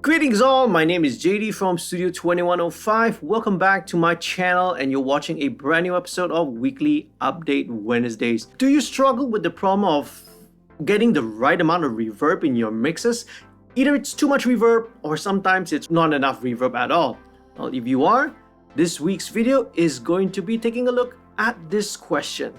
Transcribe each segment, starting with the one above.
Greetings all, my name is JD from Studio 2105. Welcome back to my channel and you're watching a brand new episode of Weekly Update Wednesdays. Do you struggle with the problem of getting the right amount of reverb in your mixes? Either it's too much reverb or sometimes it's not enough reverb at all. Well, if you are, this week's video is going to be taking a look at this question.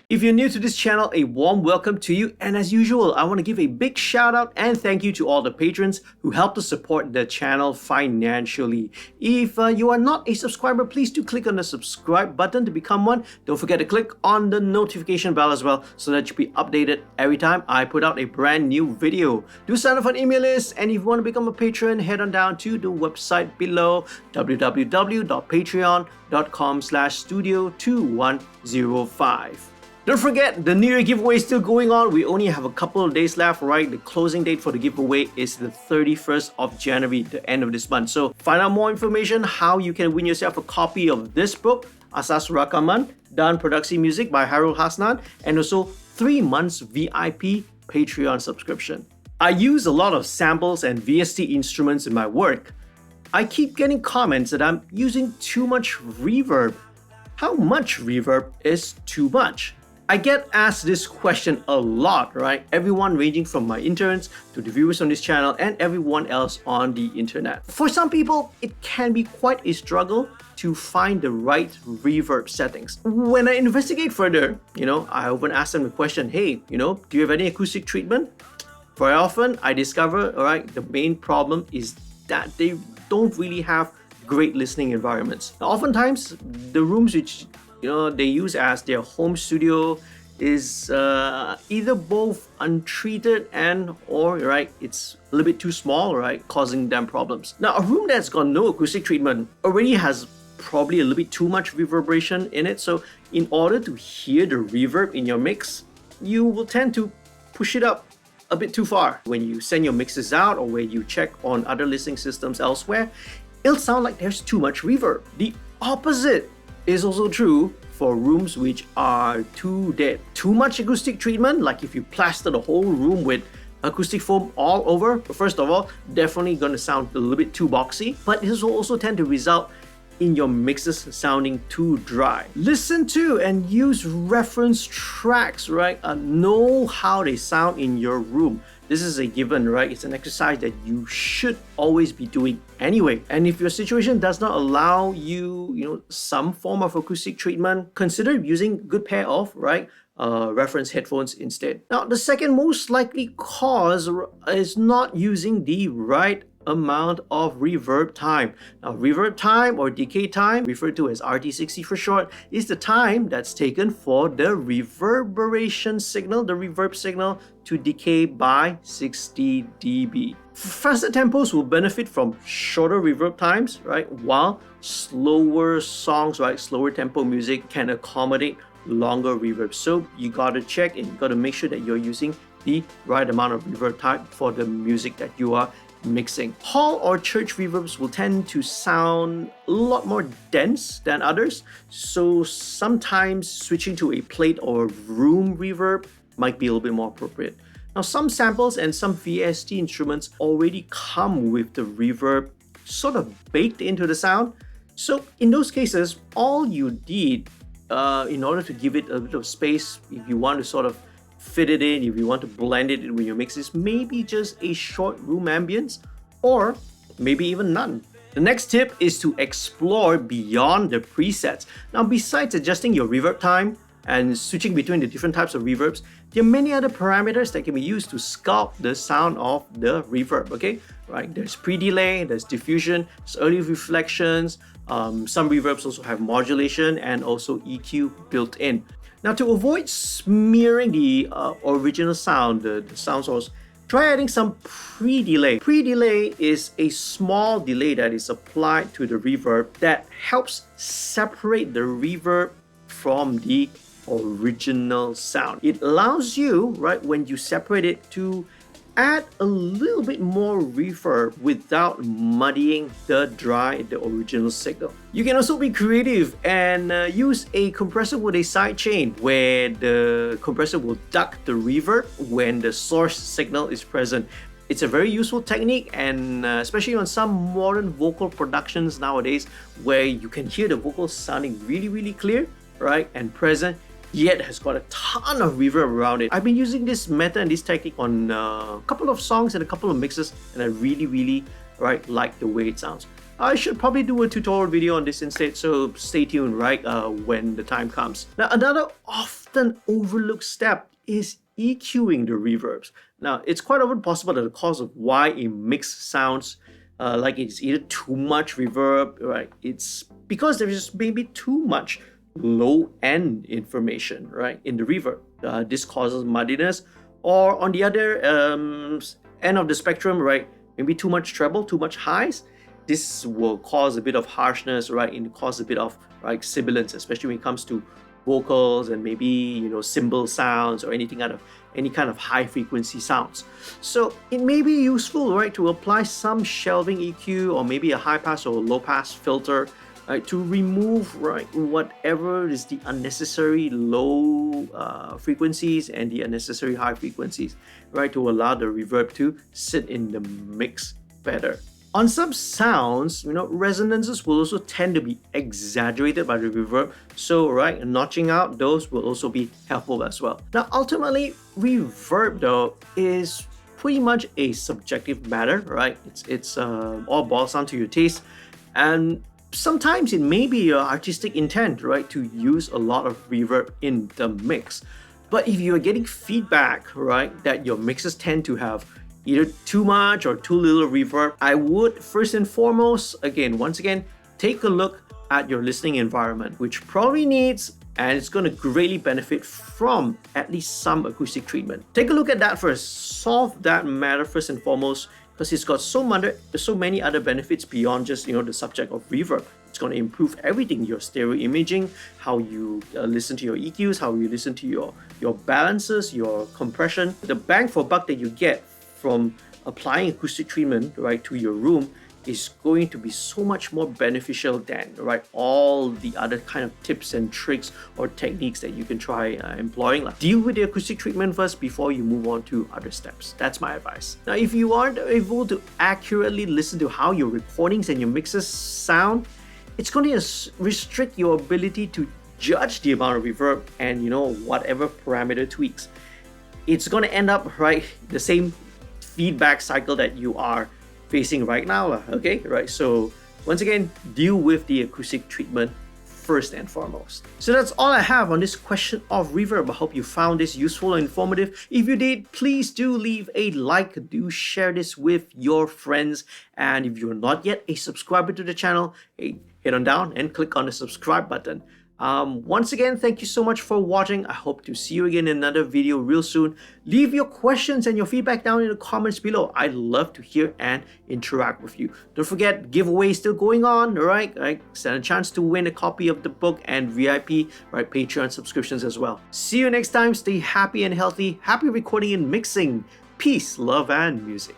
If you're new to this channel, a warm welcome to you, and as usual, I want to give a big shout out and thank you to all the patrons who help to support the channel financially. If you are not a subscriber, please do click on the subscribe button to become one. Don't forget to click on the notification bell as well so that you'll be updated every time I put out a brand new video. Do sign up for an email list, and if you want to become a patron, head on down to the website below, www.patreon.com/studio2105. Don't forget, the New Year giveaway is still going on. We only have a couple of days left, right? The closing date for the giveaway is the 31st of January, the end of this month. So find out more information how you can win yourself a copy of this book, Asas Rakaman, Dan Produksi Music by Harul Hasnan, and also 3 months VIP Patreon subscription. I use a lot of samples and VST instruments in my work. I keep getting comments that I'm using too much reverb. How much reverb is too much? I get asked this question a lot, right? Everyone ranging from my interns to the viewers on this channel and everyone else on the internet. For some people, it can be quite a struggle to find the right reverb settings. When I investigate further, I often ask them the question, hey, do you have any acoustic treatment? Very often, I discover, the main problem is that they don't really have great listening environments. Now, oftentimes, the rooms which they use as their home studio is either both untreated or it's a little bit too small, causing them problems. Now, a room that's got no acoustic treatment already has probably a little bit too much reverberation in it. So in order to hear the reverb in your mix, you will tend to push it up a bit too far. When you send your mixes out or when you check on other listening systems elsewhere, it'll sound like there's too much reverb. The opposite is also true for rooms which are too dead. Too much acoustic treatment, like if you plaster the whole room with acoustic foam all over, first of all, definitely gonna sound a little bit too boxy, but this will also tend to result in your mixes sounding too dry. Listen to and use reference tracks, know how they sound in your room. This is a given, It's an exercise that you should always be doing anyway. And if your situation does not allow you, some form of acoustic treatment, consider using a good pair of, reference headphones instead. Now, the second most likely cause is not using the right amount of reverb time. Now, reverb time or decay time, referred to as RT60 for short, is the time that's taken for the reverberation signal, the reverb signal, to decay by 60 dB. Faster tempos will benefit from shorter reverb times, while slower songs, slower tempo music can accommodate longer reverb. So you gotta check and you gotta make sure that you're using the right amount of reverb time for the music that you are mixing. Hall or church reverbs will tend to sound a lot more dense than others, so sometimes switching to a plate or room reverb might be a little bit more appropriate. Now, some samples and some VST instruments already come with the reverb sort of baked into the sound, so in those cases, all you need in order to give it a bit of space, if you want to sort of fit it in, if you want to blend it in with your mixes, maybe just a short room ambience or maybe even none. The next tip is to explore beyond the presets. Now, besides adjusting your reverb time and switching between the different types of reverbs, there are many other parameters that can be used to sculpt the sound of the reverb, There's pre-delay, there's diffusion, there's early reflections, some reverbs also have modulation and also EQ built in. Now, to avoid smearing the original sound, the sound source, try adding some pre-delay. Pre-delay is a small delay that is applied to the reverb that helps separate the reverb from the original sound. It allows you, right, when you separate it, to add a little bit more reverb without muddying the original signal. You can also be creative and use a compressor with a sidechain where the compressor will duck the reverb when the source signal is present. It's a very useful technique, and especially on some modern vocal productions nowadays where you can hear the vocals sounding really clear, right, and present, yet has got a ton of reverb around it. I've been using this method and this technique on a couple of songs and a couple of mixes, and I really like the way it sounds. I should probably do a tutorial video on this instead, so stay tuned, right, when the time comes. Now, another often overlooked step is EQing the reverbs. Now, it's quite often possible that the cause of why a mix sounds like it's either too much reverb, right, it's because there is maybe too much low-end information, right, in the reverb. This causes muddiness, or on the other end of the spectrum, right, maybe too much treble, too much highs. This will cause a bit of harshness, right, and cause a bit of sibilance, especially when it comes to vocals and maybe cymbal sounds or any kind of high frequency sounds. So it may be useful, right, to apply some shelving EQ or maybe a high pass or low pass filter, right, to remove, right, whatever is the unnecessary low frequencies and the unnecessary high frequencies, right, to allow the reverb to sit in the mix better. On some sounds, resonances will also tend to be exaggerated by the reverb, so right, notching out those will also be helpful as well. Now, ultimately, reverb though is pretty much a subjective matter, right? It's all boils down to your taste, and sometimes it may be your artistic intent, right, to use a lot of reverb in the mix. But if you're getting feedback, right, that your mixes tend to have either too much or too little reverb, I would first and foremost, once again, take a look at your listening environment, which probably needs, and it's going to greatly benefit from, at least some acoustic treatment. Take a look at that first. Solve that matter first and foremost, because it's got so many other benefits beyond just the subject of reverb. It's going to improve everything: your stereo imaging, how you listen to your EQs, how you listen to your balances, your compression. The bang for buck that you get from applying acoustic treatment, right, to your room is going to be so much more beneficial than, right, all the other kind of tips and tricks or techniques that you can try employing. Deal with the acoustic treatment first before you move on to other steps. That's my advice. Now, if you aren't able to accurately listen to how your recordings and your mixes sound, it's going to restrict your ability to judge the amount of reverb and whatever parameter tweaks. It's going to end up, right, the same feedback cycle that you are facing right now, okay, right? So once again, deal with the acoustic treatment first and foremost. So that's all I have on this question of reverb. I hope you found this useful and informative. If you did, please do leave a like, do share this with your friends, and if you're not yet a subscriber to the channel, hey, head on down and click on the subscribe button. Once again, thank you so much for watching. I hope to see you again in another video real soon. Leave your questions and your feedback down in the comments below. I'd love to hear and interact with you. Don't forget, giveaway still going on, right? Stand a chance to win a copy of the book and VIP, right, Patreon subscriptions as well. See you next time. Stay happy and healthy. Happy recording and mixing. Peace, love, and music.